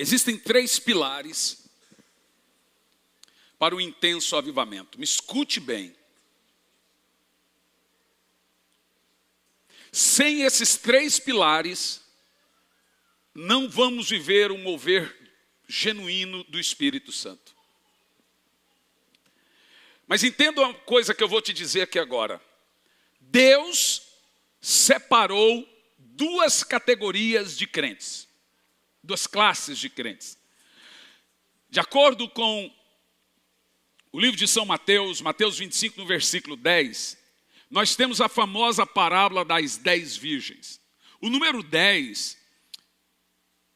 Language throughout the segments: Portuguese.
Existem 3 pilares para o intenso avivamento. Me escute bem. Sem esses 3 pilares, não vamos viver um mover genuíno do Espírito Santo. Mas entenda uma coisa que eu vou te dizer aqui agora. Deus separou 2 categorias de crentes. 2 classes de crentes. De acordo com o livro de São Mateus, Mateus 25, no versículo 10, nós temos a famosa parábola das 10 virgens. O número 10,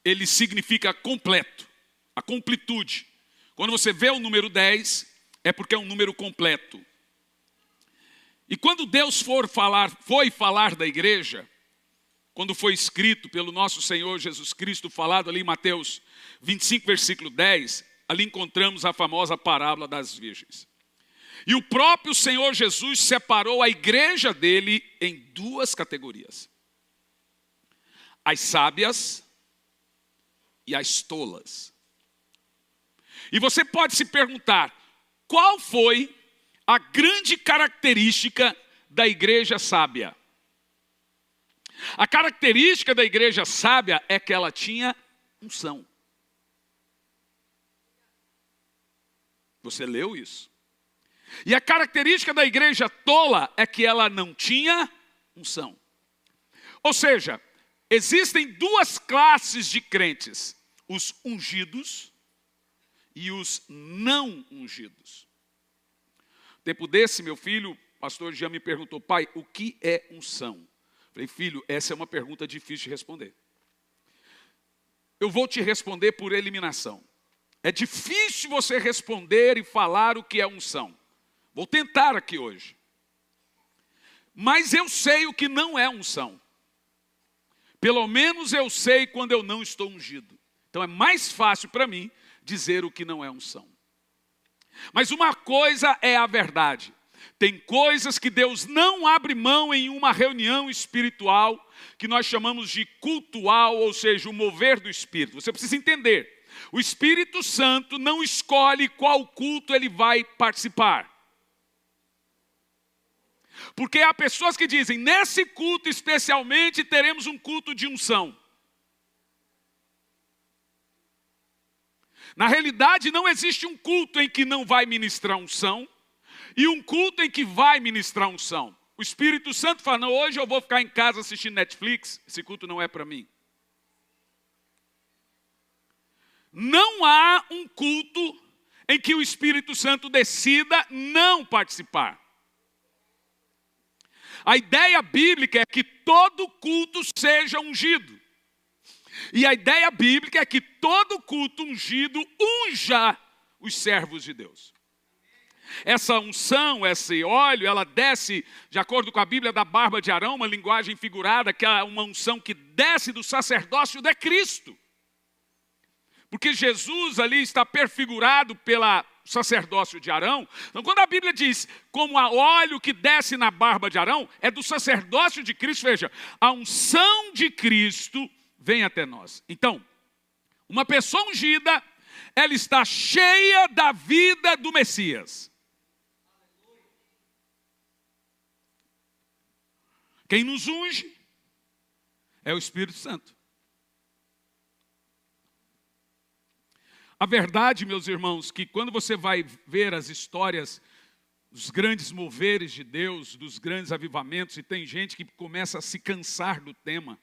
ele significa completo, a completude. Quando você vê o número 10, é porque é um número completo. E quando Deus foi falar da igreja, quando foi escrito pelo nosso Senhor Jesus Cristo, falado ali em Mateus 25, versículo 10, ali encontramos a famosa parábola das virgens. E o próprio Senhor Jesus separou a igreja dele em 2 categorias. As sábias e as tolas. E você pode se perguntar, qual foi a grande característica da igreja sábia? A característica da igreja sábia é que ela tinha unção. Você leu isso? E a característica da igreja tola é que ela não tinha unção. Ou seja, existem 2 classes de crentes: os ungidos e os não ungidos. Tempo desse, meu filho, o pastor Jean me perguntou: pai, o que é unção? Falei: filho, essa é uma pergunta difícil de responder. Eu vou te responder por eliminação. É difícil você responder e falar o que é unção. Vou tentar aqui hoje. Mas eu sei o que não é unção. Pelo menos eu sei quando eu não estou ungido. Então é mais fácil para mim dizer o que não é unção. Mas uma coisa é a verdade. Tem coisas que Deus não abre mão em uma reunião espiritual, que nós chamamos de cultual, ou seja, o mover do Espírito. Você precisa entender. O Espírito Santo não escolhe qual culto ele vai participar. Porque há pessoas que dizem, nesse culto especialmente teremos um culto de unção. Na realidade não existe um culto em que não vai ministrar unção e um culto em que vai ministrar unção. O Espírito Santo fala, não, hoje eu vou ficar em casa assistindo Netflix, esse culto não é para mim. Não há um culto em que o Espírito Santo decida não participar. A ideia bíblica é que todo culto seja ungido. E a ideia bíblica é que todo culto ungido unja os servos de Deus. Essa unção, esse óleo, ela desce, de acordo com a Bíblia, da barba de Arão, uma linguagem figurada, que é uma unção que desce do sacerdócio de Cristo. Porque Jesus ali está perfigurado pela sacerdócio de Arão. Então, quando a Bíblia diz como há óleo que desce na barba de Arão, é do sacerdócio de Cristo. Veja, a unção de Cristo vem até nós. Então, uma pessoa ungida, ela está cheia da vida do Messias. Quem nos unge é o Espírito Santo. A verdade, meus irmãos, que quando você vai ver as histórias dos grandes moveres de Deus, dos grandes avivamentos, e tem gente que começa a se cansar do tema.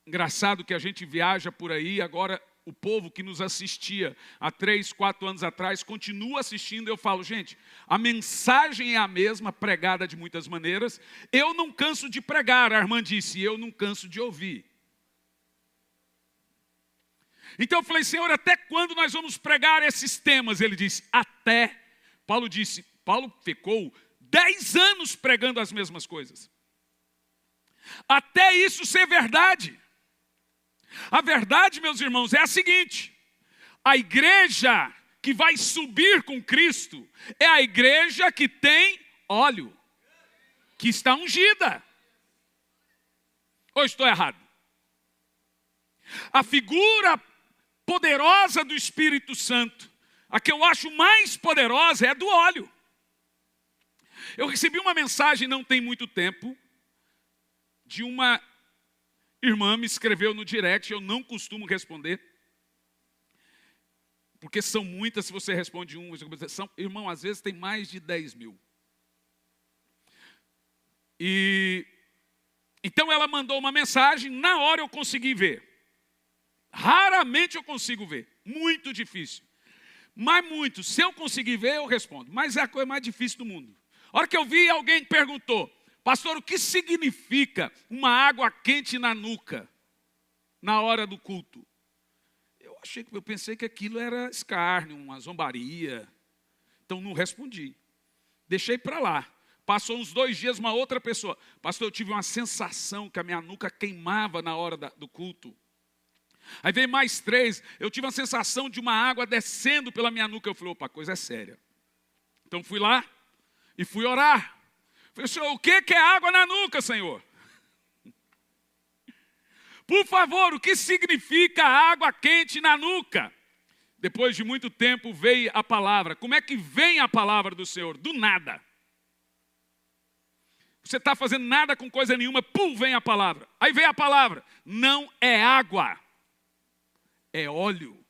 Engraçado que a gente viaja por aí, agora o povo que nos assistia há 3, 4 anos atrás, continua assistindo. Eu falo, gente, a mensagem é a mesma, pregada de muitas maneiras. Eu não canso de pregar, a irmã disse, eu não canso de ouvir. Então eu falei, Senhor, até quando nós vamos pregar esses temas? Ele disse, até. Paulo ficou 10 anos pregando as mesmas coisas. Até isso ser verdade. A verdade, meus irmãos, é a seguinte. A igreja que vai subir com Cristo é a igreja que tem óleo, que está ungida. Ou estou errado? A figura poderosa do Espírito Santo, a que eu acho mais poderosa, é a do óleo. Eu recebi uma mensagem não tem muito tempo, de uma irmã me escreveu no direct, eu não costumo responder, porque são muitas, se você responde irmão, às vezes tem mais de 10 mil. Então ela mandou uma mensagem, na hora eu consegui ver. Raramente eu consigo ver, muito difícil. Mas muito, se eu conseguir ver, eu respondo. Mas é a coisa mais difícil do mundo. A hora que eu vi, alguém perguntou: pastor, o que significa uma água quente na nuca, na hora do culto? Eu pensei que aquilo era escárnio, uma zombaria. Então não respondi. Deixei para lá. Passou uns 2 dias, uma outra pessoa: pastor, eu tive uma sensação que a minha nuca queimava na hora do culto. Aí veio mais 3, eu tive uma sensação de uma água descendo pela minha nuca. Eu falei: opa, a coisa é séria. Então fui lá e fui orar. Falei: senhor, o que é água na nuca, Senhor? Por favor, o que significa água quente na nuca? Depois de muito tempo veio a palavra. Como é que vem a palavra do Senhor? Do nada. Você está fazendo nada com coisa nenhuma, pum, vem a palavra. Aí vem a palavra: não é água, é óleo.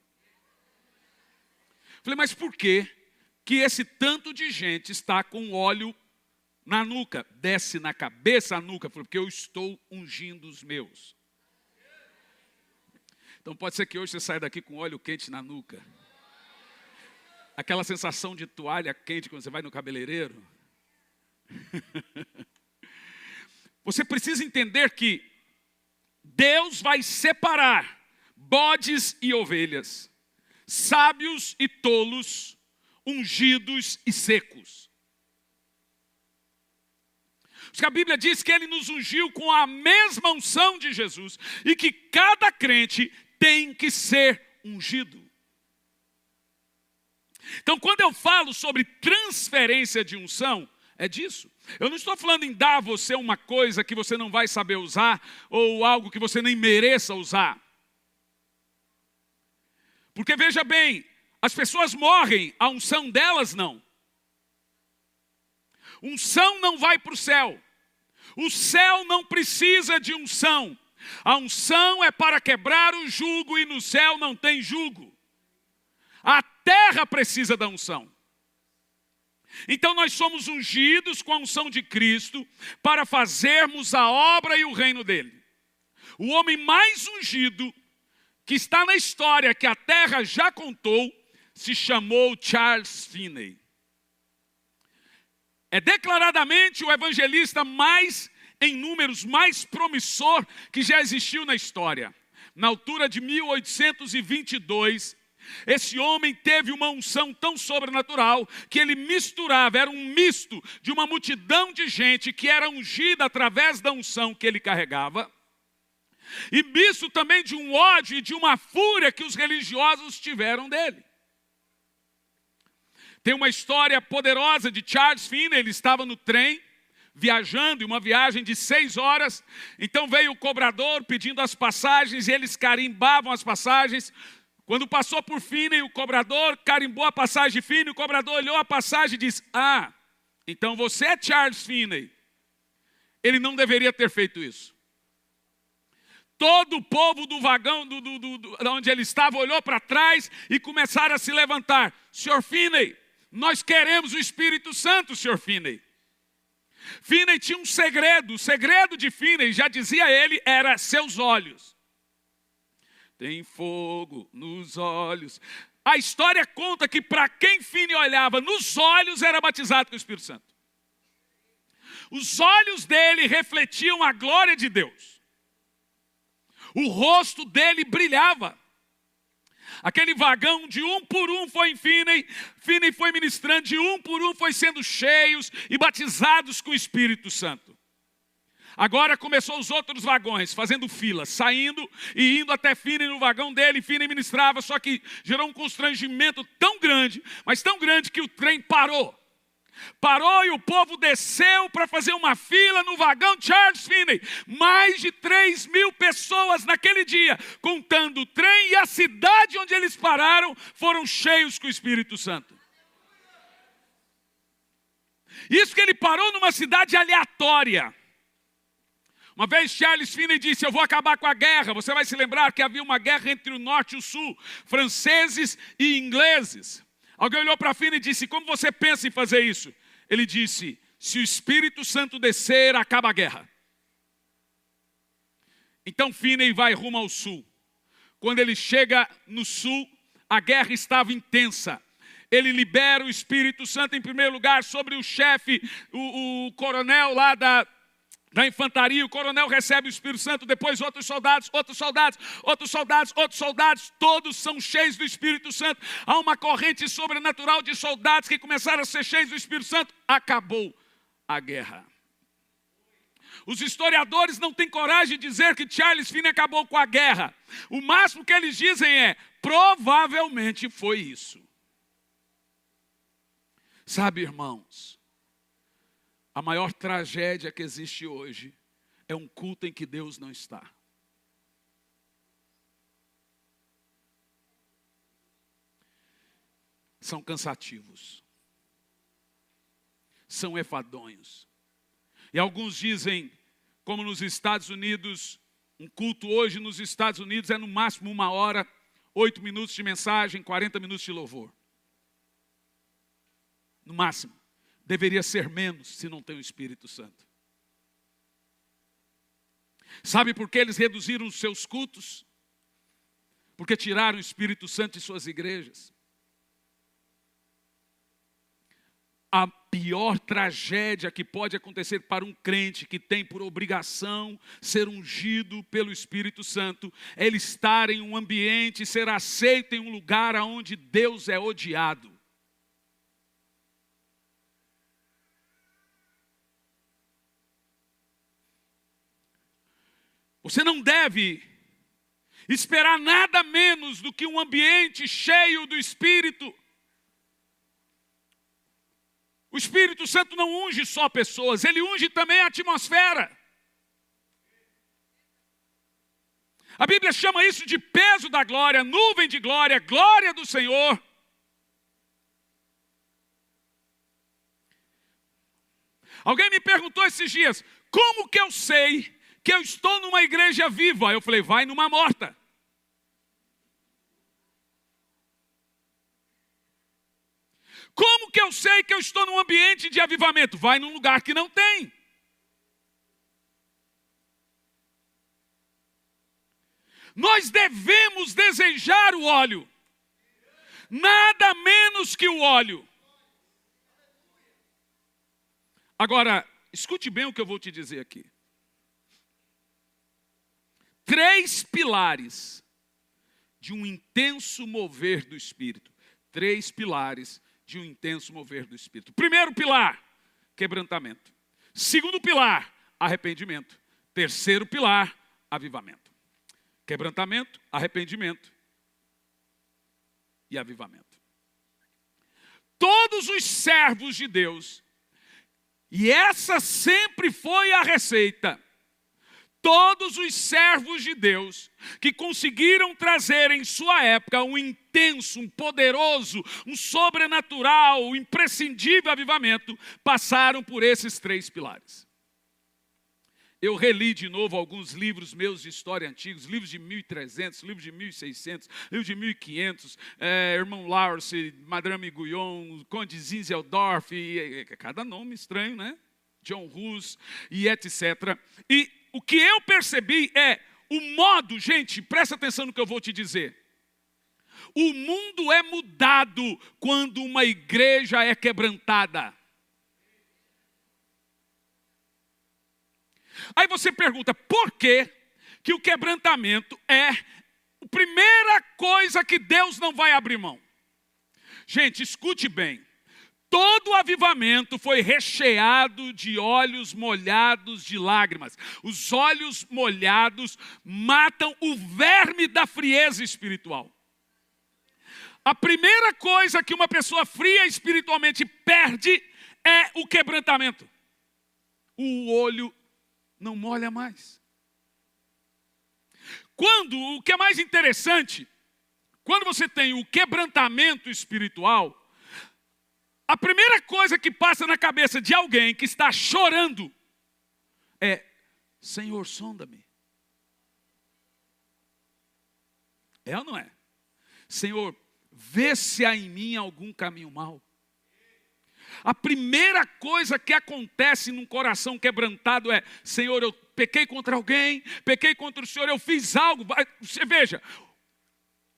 Falei: mas por que esse tanto de gente está com óleo na nuca? Desce na cabeça a nuca. Falei: porque eu estou ungindo os meus. Então pode ser que hoje você saia daqui com óleo quente na nuca. Aquela sensação de toalha quente quando você vai no cabeleireiro. Você precisa entender que Deus vai separar bodes e ovelhas, sábios e tolos, ungidos e secos. Porque a Bíblia diz que Ele nos ungiu com a mesma unção de Jesus e que cada crente tem que ser ungido. Então, quando eu falo sobre transferência de unção, é disso. Eu não estou falando em dar a você uma coisa que você não vai saber usar ou algo que você nem mereça usar. Porque veja bem, as pessoas morrem, a unção delas não. Unção não vai para o céu. O céu não precisa de unção. A unção é para quebrar o jugo e no céu não tem jugo. A terra precisa da unção. Então nós somos ungidos com a unção de Cristo para fazermos a obra e o reino dele. O homem mais ungido que está na história que a terra já contou se chamou Charles Finney. É declaradamente o evangelista mais em números, mais promissor que já existiu na história. Na altura de 1822, esse homem teve uma unção tão sobrenatural que ele misturava, era um misto de uma multidão de gente que era ungida através da unção que ele carregava, e misto também de um ódio e de uma fúria que os religiosos tiveram dele. Tem uma história poderosa de Charles Finney. Ele estava no trem, viajando, em uma viagem de 6 horas. Então veio o cobrador pedindo as passagens, e eles carimbavam as passagens. Quando passou por Finney, o cobrador carimbou a passagem de Finney. O cobrador olhou a passagem e disse: ah, então você é Charles Finney. Ele não deveria ter feito isso. Todo o povo do vagão, onde ele estava, olhou para trás e começaram a se levantar. Senhor Finney, nós queremos o Espírito Santo, Senhor Finney. Finney tinha um segredo. O segredo de Finney, já dizia ele, era seus olhos. Tem fogo nos olhos. A história conta que para quem Finney olhava nos olhos era batizado com o Espírito Santo. Os olhos dele refletiam a glória de Deus. O rosto dele brilhava. Aquele vagão de um por um foi em Finney. Finney foi ministrando, de um por um foi sendo cheios e batizados com o Espírito Santo. Agora começou os outros vagões, fazendo fila, saindo e indo até Finney no vagão dele. Finney ministrava, só que gerou um constrangimento tão grande, mas tão grande que o trem parou. Parou e o povo desceu para fazer uma fila no vagão Charles Finney. Mais de 3.000 pessoas naquele dia, contando o trem, e a cidade onde eles pararam foram cheios com o Espírito Santo. Isso que ele parou numa cidade aleatória. Uma vez Charles Finney disse: eu vou acabar com a guerra. Você vai se lembrar que havia uma guerra entre o norte e o sul, franceses e ingleses. Alguém olhou para Finney e disse: como você pensa em fazer isso? Ele disse: se o Espírito Santo descer, acaba a guerra. Então Finney vai rumo ao sul. Quando ele chega no sul, a guerra estava intensa. Ele libera o Espírito Santo em primeiro lugar sobre o chefe, o coronel lá da infantaria. O coronel recebe o Espírito Santo, depois outros soldados, todos são cheios do Espírito Santo. Há uma corrente sobrenatural de soldados que começaram a ser cheios do Espírito Santo. Acabou a guerra. Os historiadores não têm coragem de dizer que Charles Finney acabou com a guerra. O máximo que eles dizem é: provavelmente foi isso. Sabe, irmãos, a maior tragédia que existe hoje é um culto em que Deus não está. São cansativos. São enfadonhos. E alguns dizem, como nos Estados Unidos, um culto hoje nos Estados Unidos é no máximo 1 hora, 8 minutos de mensagem, 40 minutos de louvor. No máximo. Deveria ser menos se não tem o Espírito Santo. Sabe por que eles reduziram os seus cultos? Porque tiraram o Espírito Santo de suas igrejas. A pior tragédia que pode acontecer para um crente que tem por obrigação ser ungido pelo Espírito Santo é ele estar em um ambiente, ser aceito em um lugar onde Deus é odiado. Você não deve esperar nada menos do que um ambiente cheio do Espírito. O Espírito Santo não unge só pessoas, ele unge também a atmosfera. A Bíblia chama isso de peso da glória, nuvem de glória, glória do Senhor. Alguém me perguntou esses dias: como que eu sei que eu estou numa igreja viva? Eu falei: vai numa morta. Como que eu sei que eu estou num ambiente de avivamento? Vai num lugar que não tem. Nós devemos desejar o óleo, nada menos que o óleo. Agora, escute bem o que eu vou te dizer aqui. 3 pilares de um intenso mover do Espírito. 3 pilares de um intenso mover do Espírito. Primeiro pilar, quebrantamento. Segundo pilar, arrependimento. Terceiro pilar, avivamento. Quebrantamento, arrependimento e avivamento. Todos os servos de Deus, e essa sempre foi a receita, todos os servos de Deus que conseguiram trazer em sua época um intenso, um poderoso, um sobrenatural, um imprescindível avivamento, passaram por esses 3 pilares. Eu reli de novo alguns livros meus de história antigos, livros de 1300, livros de 1600, livros de 1500, Irmão Lawrence, Madame Guyon, Conde Zinzeldorf, cada nome estranho, né? John Hus e etc. E o que eu percebi é o modo, gente, presta atenção no que eu vou te dizer. O mundo é mudado quando uma igreja é quebrantada. Aí você pergunta, por que que o quebrantamento é a primeira coisa que Deus não vai abrir mão? Gente, escute bem. Todo o avivamento foi recheado de olhos molhados de lágrimas. Os olhos molhados matam o verme da frieza espiritual. A primeira coisa que uma pessoa fria espiritualmente perde é o quebrantamento. O olho não molha mais. O que é mais interessante, quando você tem o quebrantamento espiritual, a primeira coisa que passa na cabeça de alguém que está chorando é: Senhor, sonda-me. É ou não é? Senhor, vê se há em mim algum caminho mau. A primeira coisa que acontece num coração quebrantado é: Senhor, eu pequei contra alguém, pequei contra o Senhor, eu fiz algo. Você veja,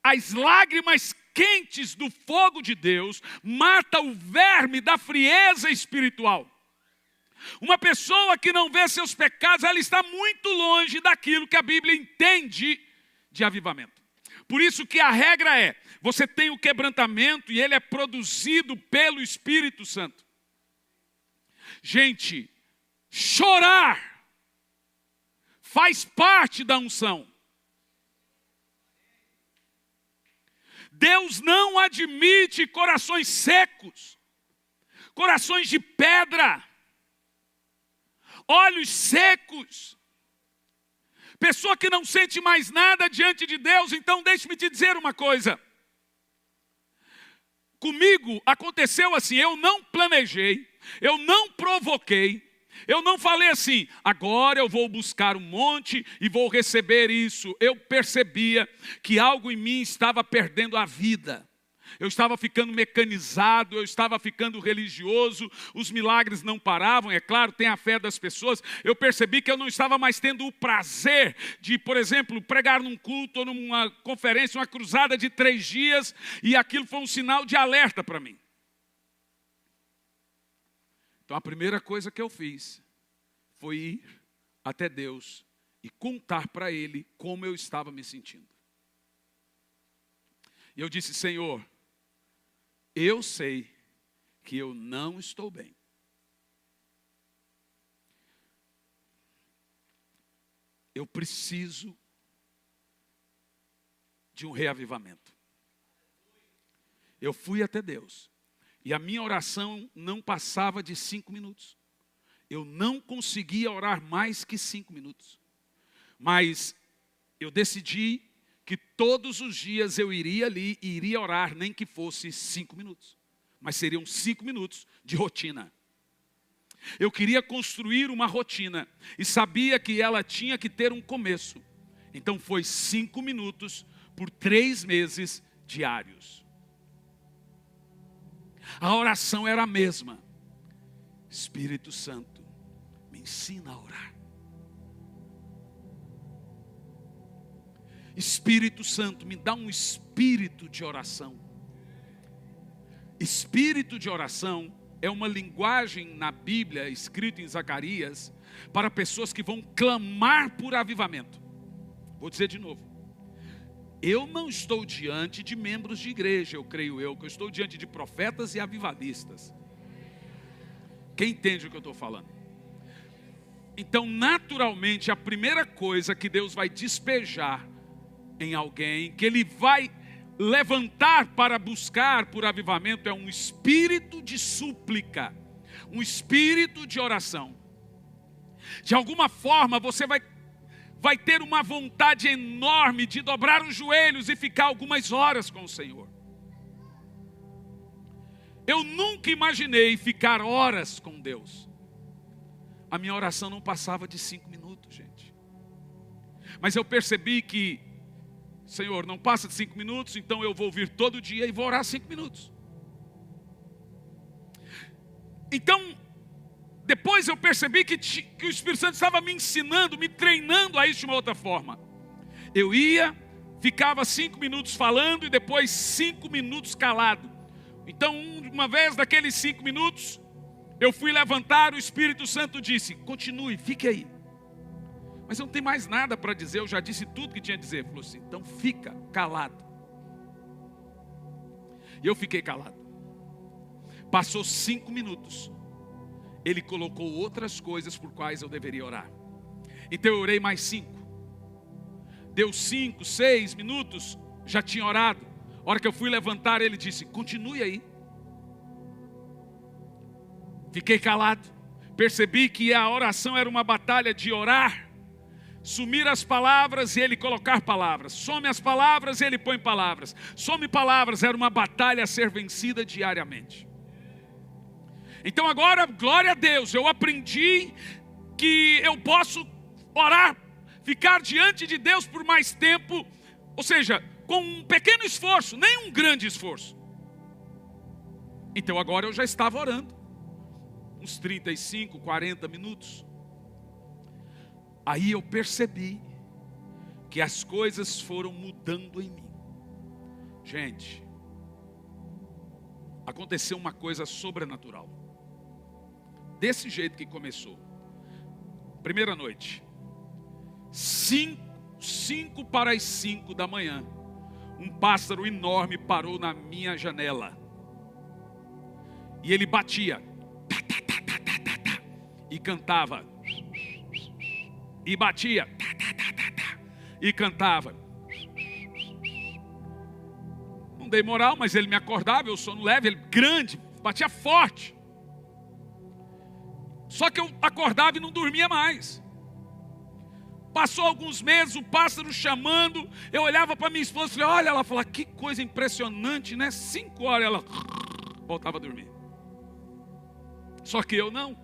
as lágrimas quentes do fogo de Deus mata o verme da frieza espiritual. Uma pessoa que não vê seus pecados, ela está muito longe daquilo que a Bíblia entende de avivamento. Por isso que a regra é: você tem o quebrantamento e ele é produzido pelo Espírito Santo. Gente, chorar faz parte da unção. Deus não admite corações secos, corações de pedra, olhos secos, pessoa que não sente mais nada diante de Deus. Então deixe-me te dizer uma coisa. Comigo aconteceu assim: eu não planejei, eu não provoquei, eu não falei assim: agora eu vou buscar um monte e vou receber isso. Eu percebia que algo em mim estava perdendo a vida. Eu estava ficando mecanizado, eu estava ficando religioso, os milagres não paravam, é claro, tem a fé das pessoas. Eu percebi que eu não estava mais tendo o prazer de, por exemplo, pregar num culto ou numa conferência, uma cruzada de 3 dias, e aquilo foi um sinal de alerta para mim. Então a primeira coisa que eu fiz foi ir até Deus e contar para Ele como eu estava me sentindo. E eu disse: Senhor, eu sei que eu não estou bem. Eu preciso de um reavivamento. Eu fui até Deus e a minha oração não passava de 5 minutos. Eu não conseguia orar mais que 5 minutos. Mas eu decidi que todos os dias eu iria ali e iria orar, nem que fosse 5 minutos. Mas seriam 5 minutos de rotina. Eu queria construir uma rotina e sabia que ela tinha que ter um começo. Então foi 5 minutos por 3 meses diários. A oração era a mesma. Espírito Santo, me ensina a orar. Espírito Santo, me dá um espírito de oração. Espírito de oração é uma linguagem na Bíblia, escrita em Zacarias, para pessoas que vão clamar por avivamento. Vou dizer de novo. Eu não estou diante de membros de igreja, eu creio que eu estou diante de profetas e avivalistas. Quem entende o que eu estou falando? Então, naturalmente, a primeira coisa que Deus vai despejar em alguém, que Ele vai levantar para buscar por avivamento, é um espírito de súplica, um espírito de oração. De alguma forma você vai ter uma vontade enorme de dobrar os joelhos e ficar algumas horas com o Senhor. Eu nunca imaginei ficar horas com Deus. A minha oração não passava de 5 minutos, gente. Mas eu percebi que, Senhor, não passa de 5 minutos, então eu vou vir todo dia e vou orar 5 minutos. Então, depois eu percebi que o Espírito Santo estava me ensinando, me treinando a isso de uma outra forma. Eu ia, ficava 5 minutos falando e depois 5 minutos calado. Então, uma vez daqueles 5 minutos, eu fui levantar, o Espírito Santo disse: continue, fique aí. Mas eu não tenho mais nada para dizer, eu já disse tudo que tinha a dizer. Ele falou assim: então fica calado. E eu fiquei calado. Passou 5 minutos. Ele colocou outras coisas por quais eu deveria orar. Então eu orei mais 5. Deu 5, 6 minutos, já tinha orado. A hora que eu fui levantar, ele disse: continue aí. Fiquei calado. Percebi que a oração era uma batalha de orar, sumir as palavras e ele colocar palavras. Some as palavras e ele põe palavras. Some palavras, era uma batalha a ser vencida diariamente. Então agora, glória a Deus, eu aprendi que eu posso orar, ficar diante de Deus por mais tempo, ou seja, com um pequeno esforço, nem um grande esforço. Então agora eu já estava orando, uns 35, 40 minutos. Aí eu percebi que as coisas foram mudando em mim. Gente, aconteceu uma coisa sobrenatural. Desse jeito que começou. Primeira noite, 5 para as 5 da manhã, um pássaro enorme parou na minha janela. E ele batia. Tá, tá, tá, tá, tá, tá, tá, e cantava. E batia. Tá, tá, tá, tá, tá, e cantava. Não dei moral, mas ele me acordava, eu sono leve, ele grande, batia forte. Só que eu acordava e não dormia mais. Passou alguns meses, o pássaro chamando, eu olhava para minha esposa e falei, olha, ela falou, que coisa impressionante, né? 5 horas ela voltava a dormir. Só que eu não.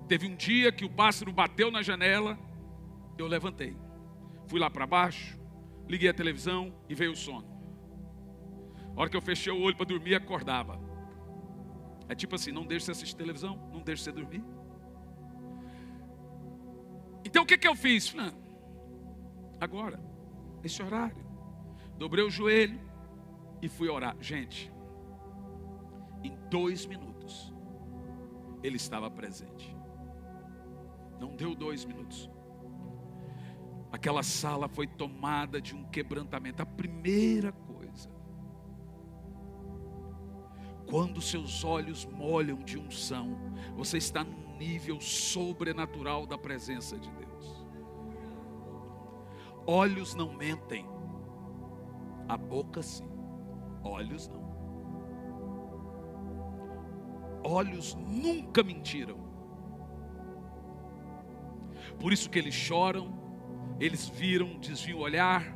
Teve um dia que o pássaro bateu na janela, eu levantei. Fui lá para baixo, liguei a televisão e veio o sono. A hora que eu fechei o olho para dormir, acordava. É tipo assim, não deixe você assistir televisão, não deixe você dormir. Então o que eu fiz? Falei, agora, esse horário. Dobrei o joelho e fui orar. Gente, em 2 minutos, ele estava presente. Não deu 2 minutos. Aquela sala foi tomada de um quebrantamento. A primeira coisa. Quando seus olhos molham de unção, você está num nível sobrenatural da presença de Deus. Olhos não mentem, a boca sim, olhos não. Olhos nunca mentiram. Por isso que eles choram, eles viram, desviam o olhar,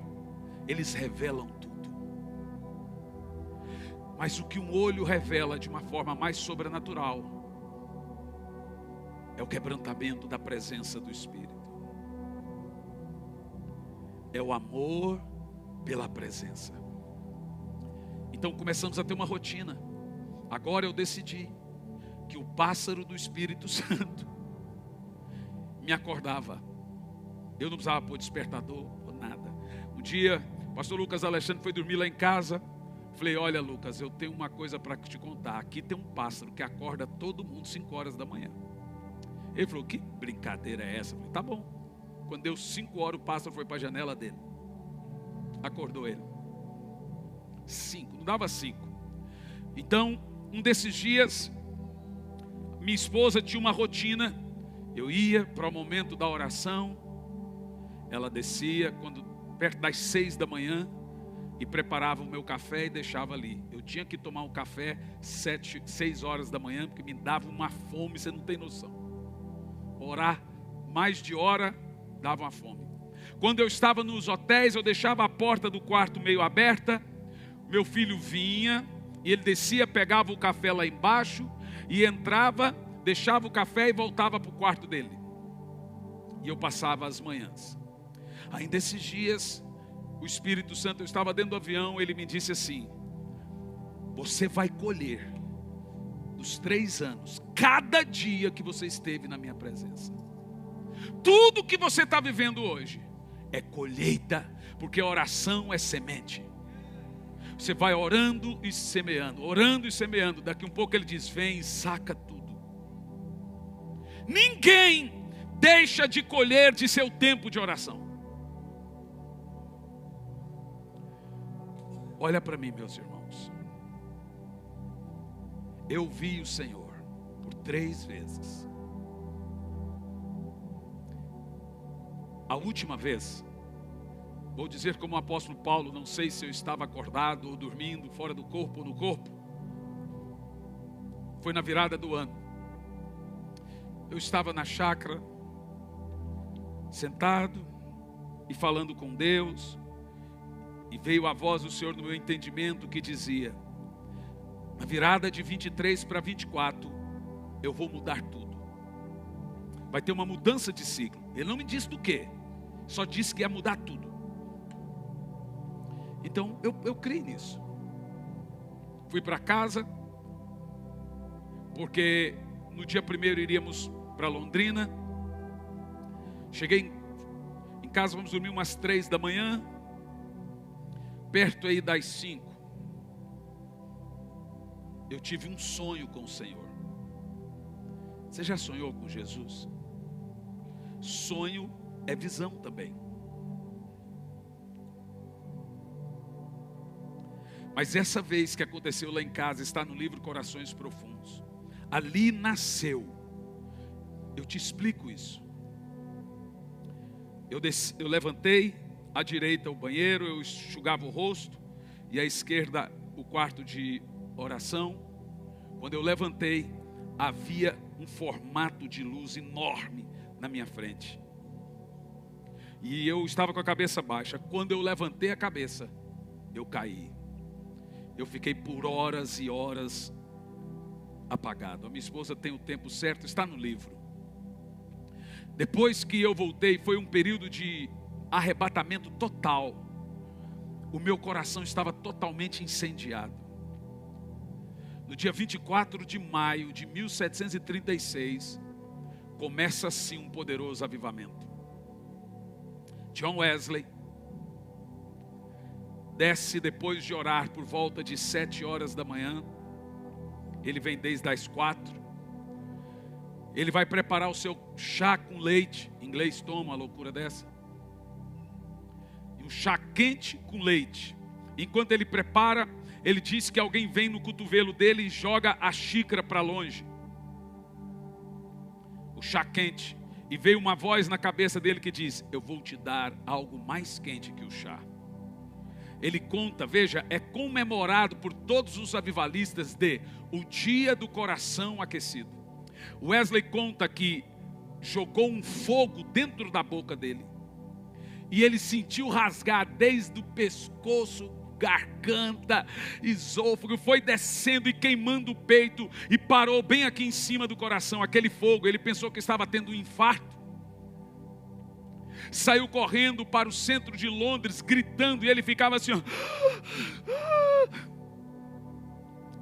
eles revelam tudo. Mas o que um olho revela de uma forma mais sobrenatural é o quebrantamento da presença do Espírito. É o amor pela presença. Então começamos a ter uma rotina. Agora eu decidi que o pássaro do Espírito Santo me acordava. Eu não precisava pôr despertador ou nada. Um dia, o pastor Lucas Alexandre foi dormir lá em casa. Falei, olha Lucas, eu tenho uma coisa para te contar. Aqui tem um pássaro que acorda todo mundo 5 horas da manhã. Ele falou, que brincadeira é essa? Eu falei, tá bom. Quando deu 5 horas, o pássaro foi para a janela dele. Acordou ele. 5, não dava 5. Então, um desses dias, minha esposa tinha uma rotina. Eu ia para o momento da oração. Ela descia perto das 6 da manhã. E preparava o meu café e deixava ali. Eu tinha que tomar um café 6 horas da manhã, porque me dava uma fome, você não tem noção. Orar mais de hora, dava uma fome. Quando eu estava nos hotéis, eu deixava a porta do quarto meio aberta. Meu filho vinha, e ele descia, pegava o café lá embaixo, e entrava, deixava o café e voltava para o quarto dele. E eu passava as manhãs. Ainda esses dias, o Espírito Santo, eu estava dentro do avião, ele me disse assim, você vai colher dos 3 anos, cada dia que você esteve na minha presença. Tudo que você está vivendo hoje é colheita, porque a oração é semente. Você vai orando e semeando, orando e semeando. Daqui um pouco ele diz, vem e saca tudo. Ninguém deixa de colher de seu tempo de oração. Olha para mim, meus irmãos. Eu vi o Senhor por 3 vezes. A última vez, vou dizer como o apóstolo Paulo, não sei se eu estava acordado ou dormindo, fora do corpo ou no corpo. Foi na virada do ano. eu estava na chácara, sentado e falando com Deus, e veio a voz do Senhor no meu entendimento que dizia: na virada de 23 para 24, eu vou mudar tudo. Vai ter uma mudança de ciclo. Ele não me disse do quê, só disse que ia mudar tudo. Então eu creio nisso. Fui para casa, porque no dia 1º iríamos para Londrina. Cheguei em casa, vamos dormir umas 3 da manhã, perto aí das 5. Eu tive um sonho com o Senhor. Você já sonhou com Jesus? Sonho é visão também. Mas essa vez que aconteceu lá em casa, está no livro Corações Profundos. Ali nasceu. Eu te explico isso. Eu levantei, à direita o banheiro, eu enxugava o rosto, e à esquerda o quarto de oração. Quando eu levantei, havia um formato de luz enorme na minha frente. E eu estava com a cabeça baixa. Quando eu levantei a cabeça, eu caí. Eu fiquei por horas e horas apagado. A minha esposa tem o tempo certo, está no livro. Depois que eu voltei, foi um período de arrebatamento total. O meu coração estava totalmente incendiado. No dia 24 de maio de 1736, começa assim um poderoso avivamento. John Wesley desce depois de orar por volta de 7 horas da manhã. Ele vem desde as 4. Ele vai preparar o seu chá com leite. Em inglês toma uma loucura dessa. E um chá quente com leite. Enquanto ele prepara, ele diz que alguém vem no cotovelo dele e joga a xícara para longe. O chá quente. E veio uma voz na cabeça dele que diz: eu vou te dar algo mais quente que o chá. Ele conta, veja, é comemorado por todos os avivalistas de o dia do coração aquecido. Wesley conta que jogou um fogo dentro da boca dele. E ele sentiu rasgar desde o pescoço, garganta, esôfago, foi descendo e queimando o peito e parou bem aqui em cima do coração, aquele fogo. Ele pensou que estava tendo um infarto. Saiu correndo para o centro de Londres, gritando, e ele ficava assim, ó.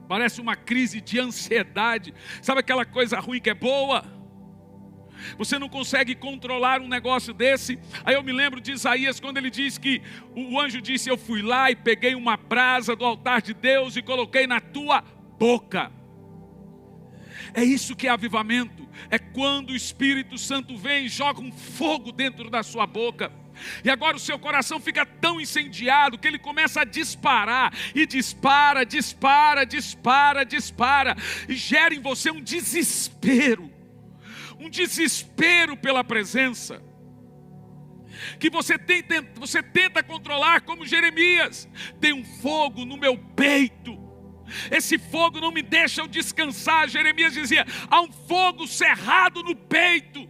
Parece uma crise de ansiedade. Sabe aquela coisa ruim que é boa? Você não consegue controlar um negócio desse. Aí eu me lembro de Isaías, quando ele diz que o anjo disse: eu fui lá e peguei uma brasa do altar de Deus e coloquei na tua boca. É isso que é avivamento. É quando o Espírito Santo vem e joga um fogo dentro da sua boca. E agora o seu coração fica tão incendiado que ele começa a disparar. E dispara, dispara, dispara, dispara. E gera em você um desespero. Um desespero pela presença. Que você tenta controlar como Jeremias. Tem um fogo no meu peito. Esse fogo não me deixa eu descansar. Jeremias dizia: há um fogo cerrado no peito.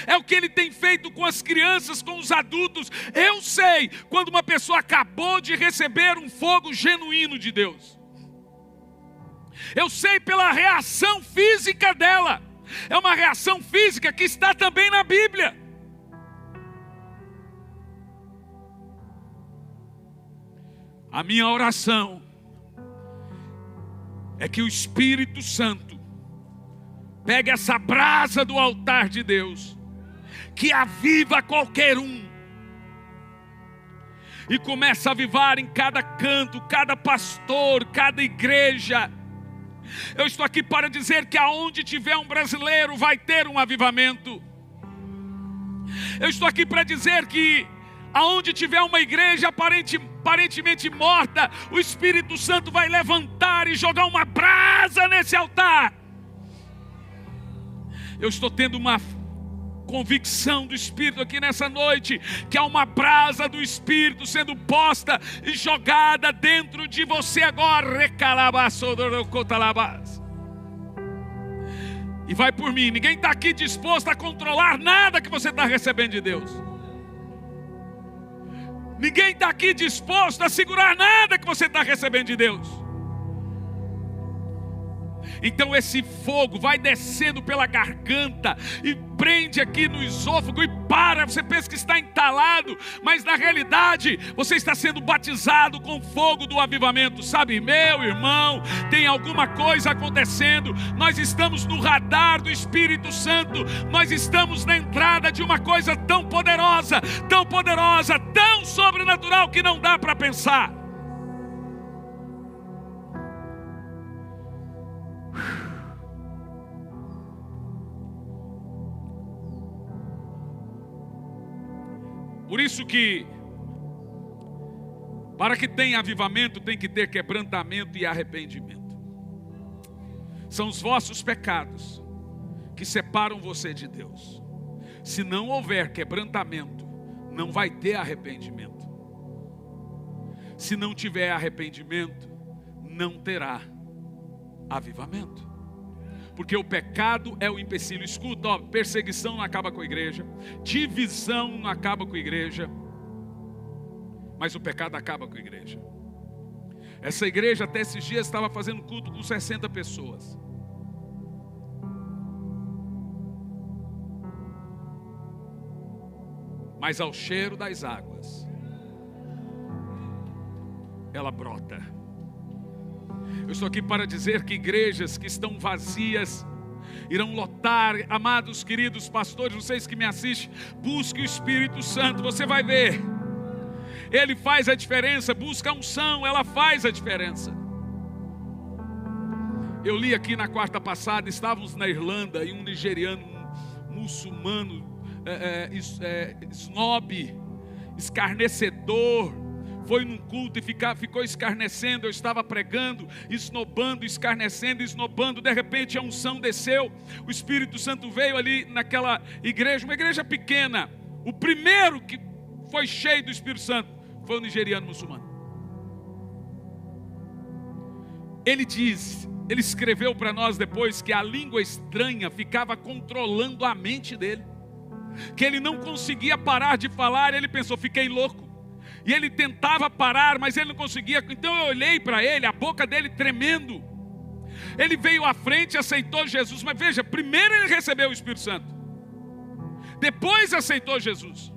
É o que ele tem feito com as crianças, com os adultos. Eu sei quando uma pessoa acabou de receber um fogo genuíno de Deus. Eu sei pela reação física dela. É uma reação física que está também na Bíblia. A minha oração é que o Espírito Santo pegue essa brasa do altar de Deus, que aviva qualquer um, e começa a avivar em cada canto, cada pastor, cada igreja. Eu estou aqui para dizer que aonde tiver um brasileiro vai ter um avivamento. Eu estou aqui para dizer que aonde tiver uma igreja aparentemente morta, o Espírito Santo vai levantar e jogar uma brasa nesse altar. Eu estou tendo uma convicção do Espírito aqui nessa noite, que há uma brasa do Espírito sendo posta e jogada dentro de você agora. E vai por mim. Ninguém está aqui disposto a controlar nada que você está recebendo de Deus. Ninguém está aqui disposto a segurar nada que você está recebendo de Deus. Então esse fogo vai descendo pela garganta e prende aqui no esôfago e para. Você pensa que está entalado, mas na realidade você está sendo batizado com o fogo do avivamento. Sabe, meu irmão, tem alguma coisa acontecendo. Nós estamos no radar do Espírito Santo. Nós estamos na entrada de uma coisa tão poderosa, tão sobrenatural que não dá para pensar. Por isso que, para que tenha avivamento, tem que ter quebrantamento e arrependimento. São os vossos pecados que separam você de Deus. Se não houver quebrantamento, não vai ter arrependimento. Se não tiver arrependimento, não terá avivamento. Porque o pecado é o empecilho. Escuta, ó, perseguição não acaba com a igreja, divisão não acaba com a igreja, mas o pecado acaba com a igreja. Essa igreja até esses dias estava fazendo culto com 60 pessoas. Mas ao cheiro das águas, ela brota. Eu estou aqui para dizer que igrejas que estão vazias irão lotar. Amados, queridos pastores, vocês que me assistem, busque o Espírito Santo, você vai ver. Ele faz a diferença. Busca a unção, ela faz a diferença. Eu li aqui na quarta passada, estávamos na Irlanda e um nigeriano, um muçulmano, snob, escarnecedor, foi num culto e ficou escarnecendo. Eu estava pregando, esnobando, escarnecendo, esnobando. De repente a unção desceu. O Espírito Santo veio ali naquela igreja, uma igreja pequena. O primeiro que foi cheio do Espírito Santo foi o nigeriano muçulmano. Ele escreveu para nós depois que a língua estranha ficava controlando a mente dele. Que ele não conseguia parar de falar. Ele pensou, fiquei louco. E ele tentava parar, mas ele não conseguia. Então eu olhei para ele, a boca dele tremendo. Ele veio à frente e aceitou Jesus. Mas veja, primeiro ele recebeu o Espírito Santo, depois aceitou Jesus.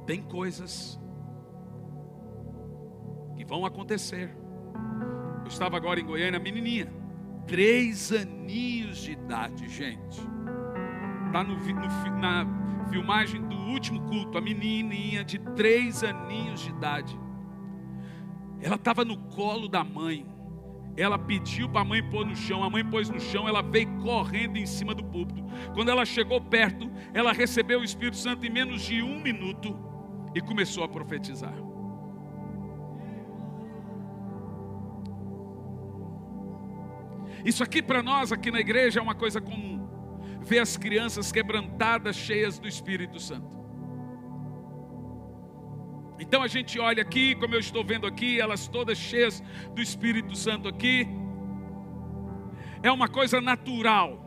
Tem coisas que vão acontecer. Eu estava agora em Goiânia, menininha, 3 aninhos de idade, gente. Está na filmagem do último culto, a menininha de 3 aninhos de idade. Ela estava no colo da mãe. Ela pediu para a mãe pôr no chão. A mãe pôs no chão, ela veio correndo em cima do púlpito. Quando ela chegou perto, ela recebeu o Espírito Santo em menos de 1 minuto e começou a profetizar. Isso aqui para nós, aqui na igreja, é uma coisa comum. Ver as crianças quebrantadas, cheias do Espírito Santo. Então a gente olha aqui, como eu estou vendo aqui, elas todas cheias do Espírito Santo aqui. É uma coisa natural.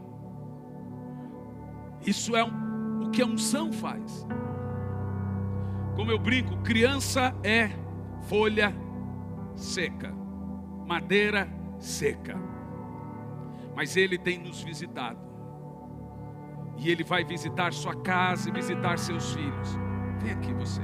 Isso é o que a unção faz. Como eu brinco, criança é folha seca, madeira seca. Mas Ele tem nos visitado. E Ele vai visitar sua casa e visitar seus filhos. Vem aqui você.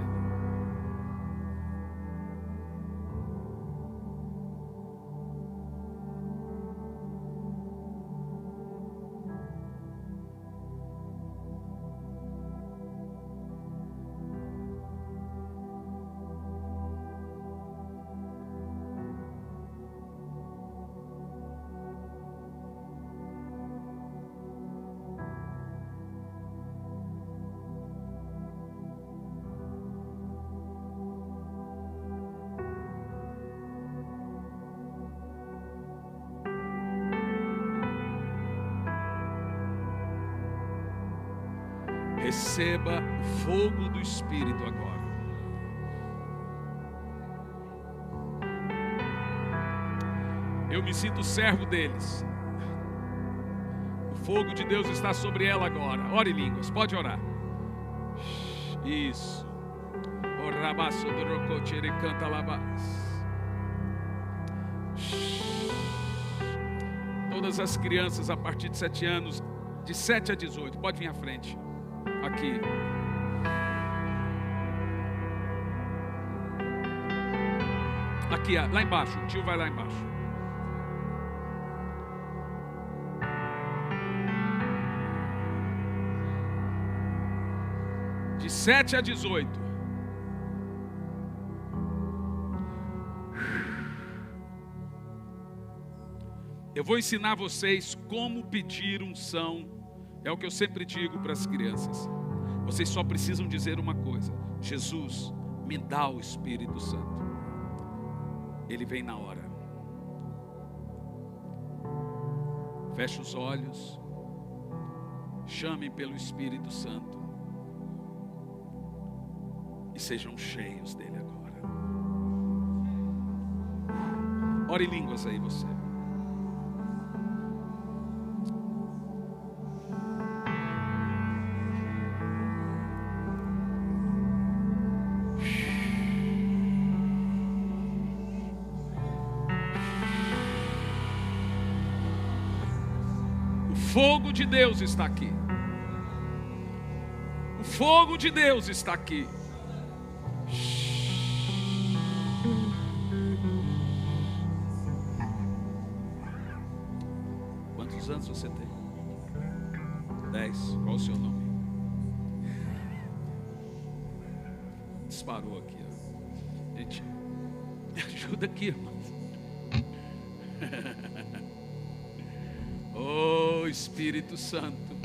Receba fogo do Espírito agora. Eu me sinto servo deles. O fogo de Deus está sobre ela agora. Ore em línguas, pode orar. Isso. Todas as crianças a partir de 7 anos, de 7 a 18, pode vir à frente. Aqui. Aqui, lá embaixo, o tio vai lá embaixo. De 7 a 18. Eu vou ensinar vocês como pedir unção. É o que eu sempre digo para as crianças. Vocês só precisam dizer uma coisa: Jesus, me dá o Espírito Santo. Ele vem na hora. Feche os olhos. Chamem pelo Espírito Santo. E sejam cheios dele agora. Ore em línguas aí você. O fogo de Deus está aqui. O fogo de Deus está aqui. Quantos anos você tem? 10. Qual o seu nome? Disparou aqui, ó. Gente, me ajuda aqui, irmão. Oh, Espírito Santo.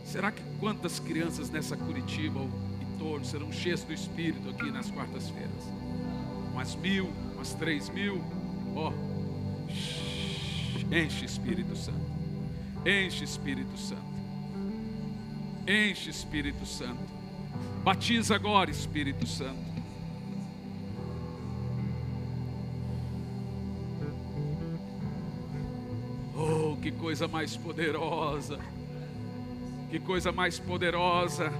Será que quantas crianças nessa Curitiba ou em torno serão cheias do Espírito aqui nas quartas-feiras? Umas 1000, umas 3000. Ó, enche Espírito Santo. Enche Espírito Santo. Enche Espírito Santo. Batiza agora, Espírito Santo. Oh, que coisa mais poderosa. Que coisa mais poderosa.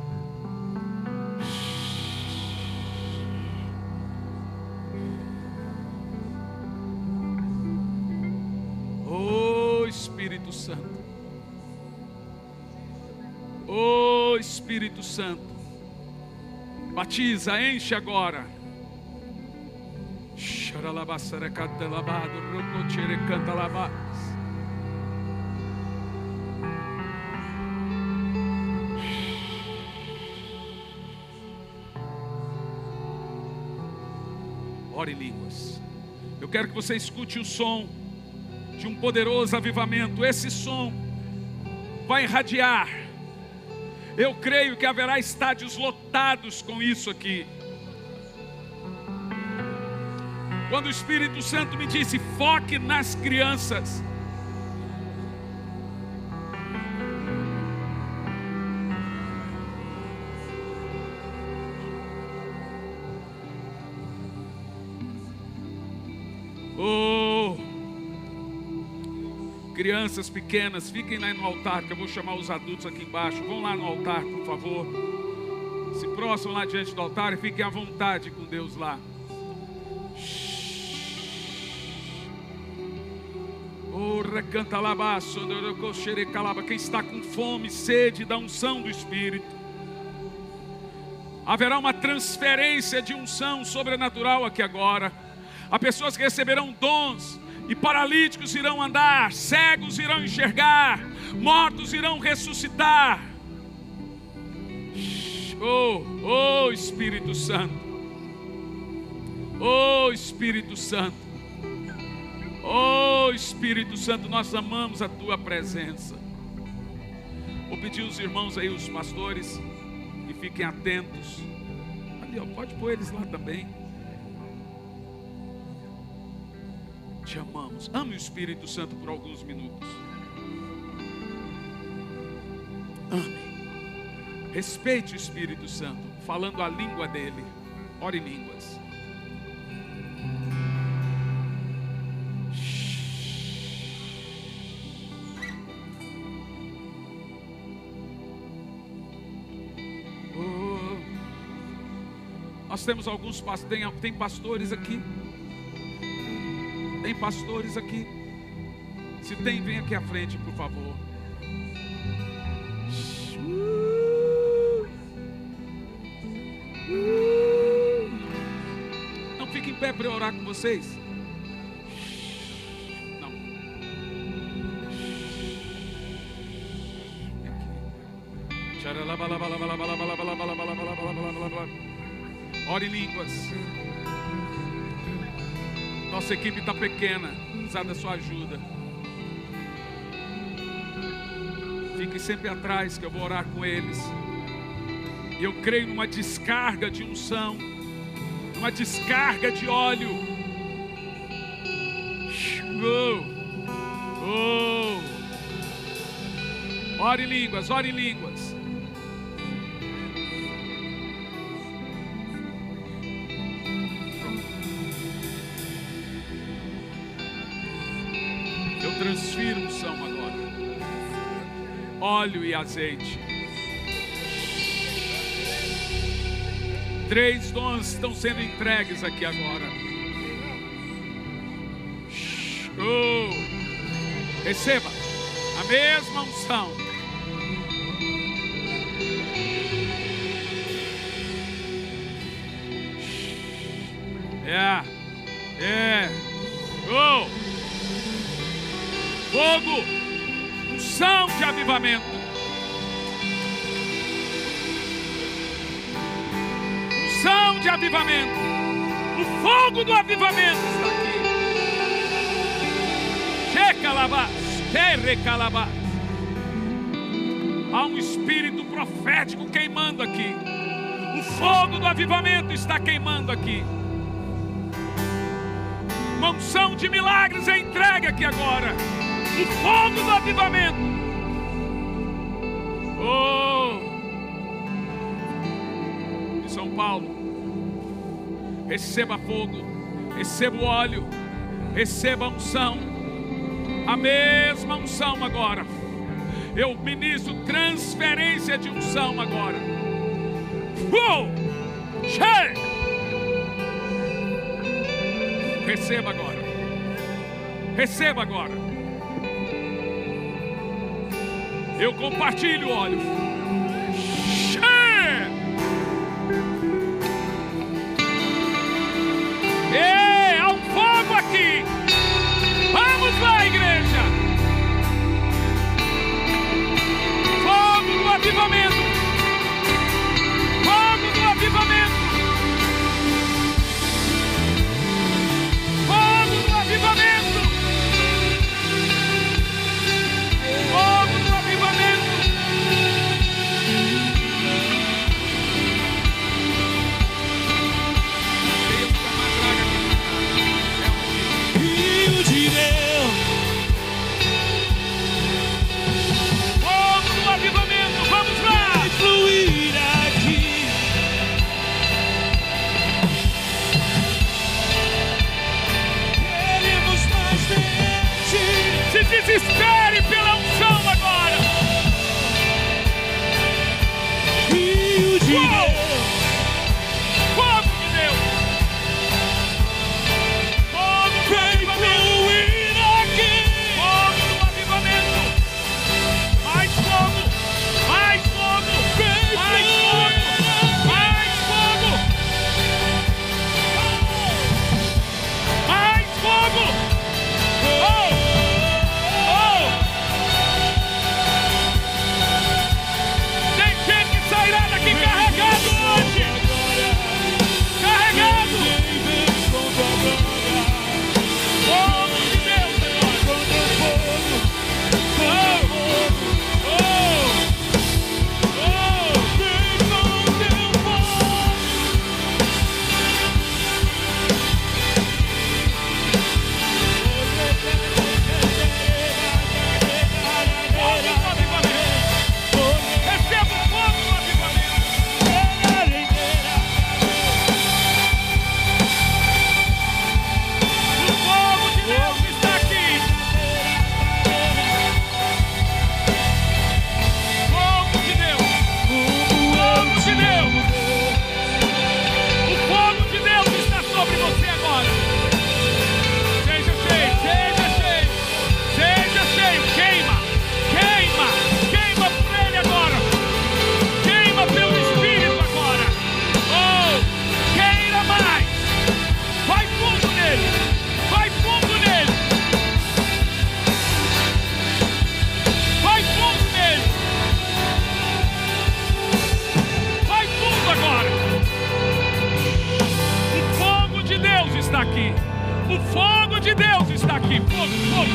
Oh, Espírito Santo. Oh, Espírito Santo. Batiza, enche agora. Ore em línguas. Eu quero que você escute o som de um poderoso avivamento. Esse som vai irradiar. Eu creio que haverá estádios lotados com isso aqui. Quando o Espírito Santo me disse: foque nas crianças. Oh, crianças pequenas, fiquem lá no altar, que eu vou chamar os adultos aqui embaixo. Vão lá no altar, por favor. Se prostram lá diante do altar e fiquem à vontade com Deus lá. Oh, recanta labaço, quem está com fome, sede da unção do Espírito. Haverá uma transferência de unção sobrenatural aqui agora. Há pessoas que receberão dons, e paralíticos irão andar, cegos irão enxergar, mortos irão ressuscitar. Oh, Espírito Santo. Oh, Espírito Santo. Oh, Espírito Santo, nós amamos a Tua presença. Vou pedir aos irmãos aí, os pastores, que fiquem atentos. Ali, ó, pode pôr eles lá também. Te amamos. Ame o Espírito Santo por alguns minutos. Ame. Respeite o Espírito Santo, falando a língua dele. Ore em línguas. Nós temos alguns pastores, tem pastores aqui. Tem pastores aqui. Se tem, vem aqui à frente, por favor. Não fique em pé para eu orar com vocês. Não. Ore em línguas. Nossa equipe está pequena, precisa da sua ajuda. Fique sempre atrás que eu vou orar com eles. E eu creio numa descarga de unção, numa descarga de óleo. Ore em línguas, ore em línguas. Eu transfiro unção agora. Óleo e azeite. 3 dons estão sendo entregues aqui agora. Receba a mesma unção. Fogo, unção de avivamento. Unção de avivamento. O fogo do avivamento está aqui. Há um espírito profético queimando aqui. O fogo do avivamento está queimando aqui. Uma unção de milagres é entregue aqui agora. O fogo do avivamento. De São Paulo, receba fogo, receba o óleo, receba a unção, a mesma unção agora. Eu ministro transferência de unção agora. Receba agora. Receba agora. Eu compartilho o óleo. Ei, há um fogo aqui. Vamos lá, igreja. Fogo do avivamento. Fogo do avivamento. Fogo do avivamento. Fogo do avivamento. fogo de Deus está aqui. Fogo, fogo.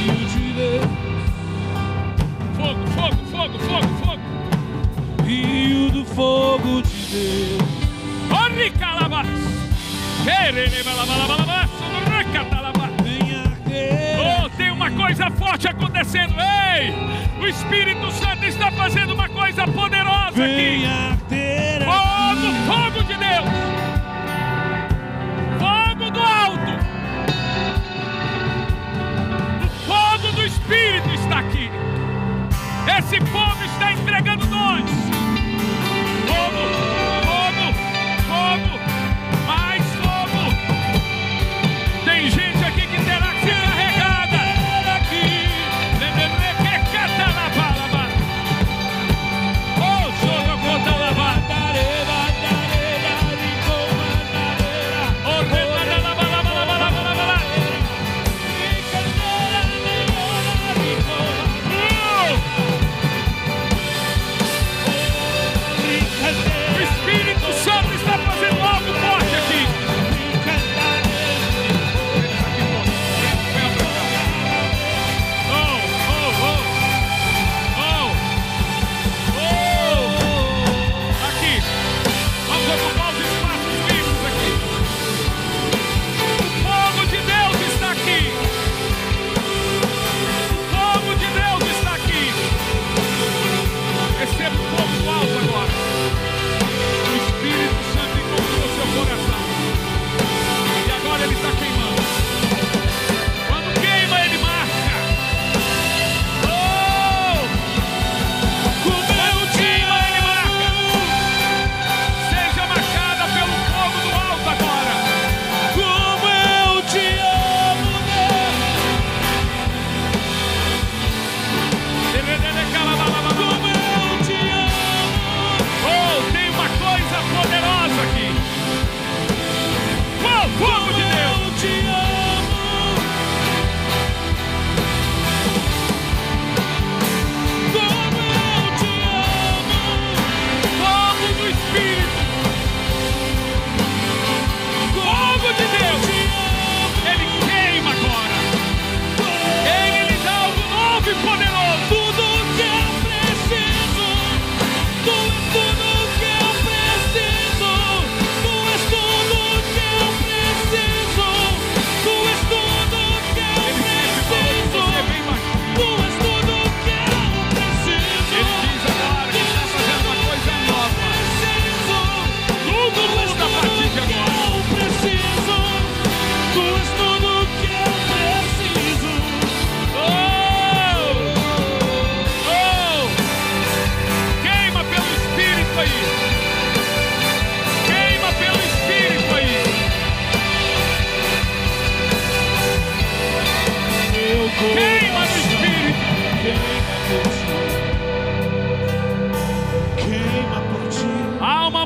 Fogo, fogo, fogo, fogo, fogo. Rio do fogo de Deus. Ori calabas. Oh, tem uma coisa forte acontecendo. Ei, o Espírito Santo está fazendo uma coisa poderosa aqui. Fogo, fogo de Deus. Fogo do alto. O fogo do Espírito está aqui. Esse fogo está entregando dons. Fogo, fogo, fogo, mais fogo. Tem gente aqui que terá que ser carregada. Oh, sono conta lavada.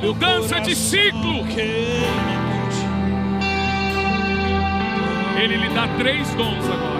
mudança de ciclo. Ele lhe dá 3 dons agora.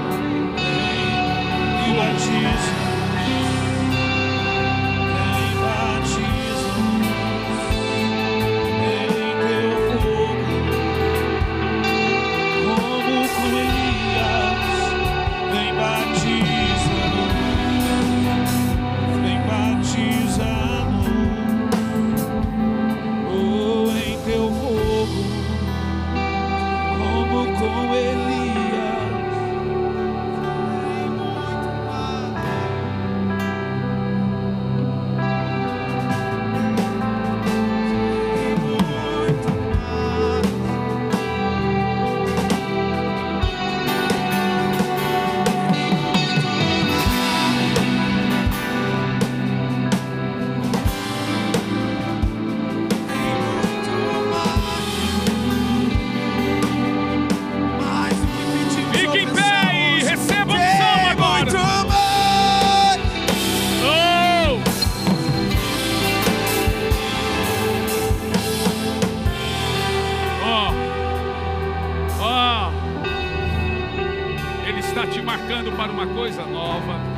Para uma coisa nova.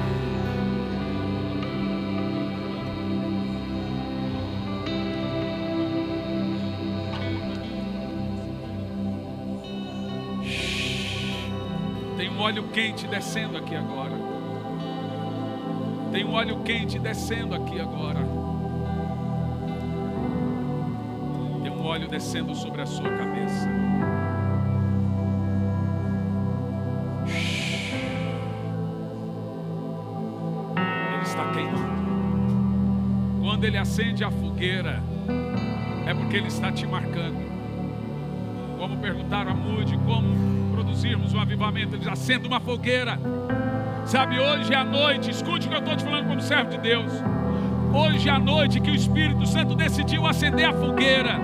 Tem um óleo quente descendo aqui agora. Tem um óleo quente descendo aqui agora. Tem um óleo descendo sobre a sua cabeça. Ele está queimando. Quando ele acende a fogueira, é porque ele está te marcando. Como perguntaram a Moody, como produzirmos um avivamento? Ele diz: acenda uma fogueira. Sabe, hoje à noite, escute o que eu estou te falando como servo de Deus. Hoje à noite que o Espírito Santo decidiu acender a fogueira.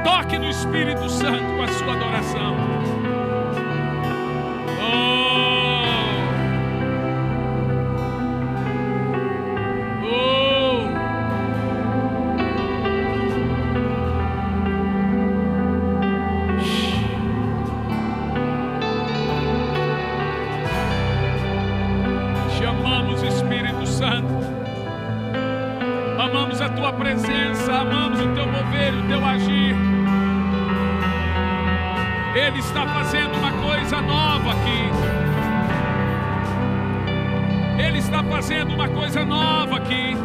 Toque no Espírito Santo com a sua adoração. Chamamos o Espírito Santo. Amamos a tua presença, amamos o teu mover, o teu agir. Ele está fazendo uma coisa nova aqui. Ele está fazendo uma coisa nova aqui.